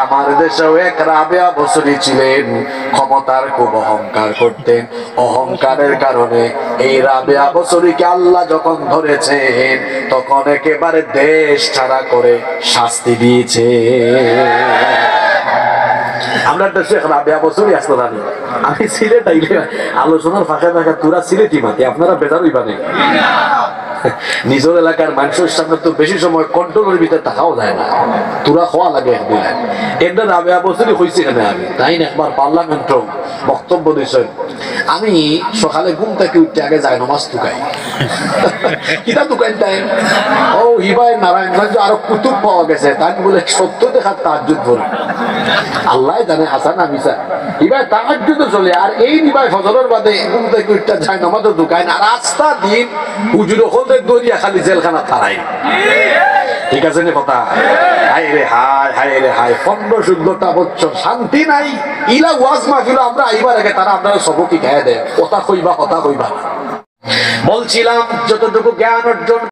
আমার দেশেও এক রাবেয়া বসরি ছিলেন, ক্ষমতার খুব অহংকার করতেন। অহংকারের কারণে এই রাবেয়া বসরিকে আল্লাহ যখন ধরেছেন তখন একেবারে দেশ ছাড়া করে শাস্তি দিয়েছে। আমরা একটা শেখ রাবেয়া বসরি আসতে জানি, আমি সিলেট আইলে আলোচনার ফাঁকা ফাঁকা তোরা সিলেটি মাতি, আপনারা বেজার হইবা নেই। নিজের এলাকার মানুষের সামনে তো বেশি সময় কন্ট্রোলের ভিতরে থাকাও যায় না, তোরা হওয়া লাগে একদিন। একটা রাবেয়া বসরি হয়েছে এখানে আমি তাই না, একবার পার্লামেন্ট বক্তব্য দিয়েছেন। আমি সকালে ঘুম থেকে উঠতে আগে যাই নমাজ টুকাই। কিতা টুকাই তাই ও হিবাই নারায়ণগঞ্জ আরো কুতুব পাওয়া গেছে, তাই বলে সত্য দেখার তাহাজ্জুদ পড়ে। আল্লাহ জানে আসা না মিশা, হিবাই তাহাজ্জুদও চলে। আর এই হিবাই ফজরের বাদে ঘুম থেকে উঠতে যায় নমাজও টুকাই না, রাস্তা দিন হুজুর হলদের দরিয়া খালি জেলখানা থারাই। ঠিক আছে না কথা? হায় রে হায়, হায় রে হায়, 15-16টা বছর শান্তি নাই। ইলা ওয়াজ মাহফিল আমরা আইবার আগে তারা আপনারা সবকি খেয়ে দেয়, কথা কইবা কথা কইবা। বলছিলাম যতটুকু জ্ঞান অর্জন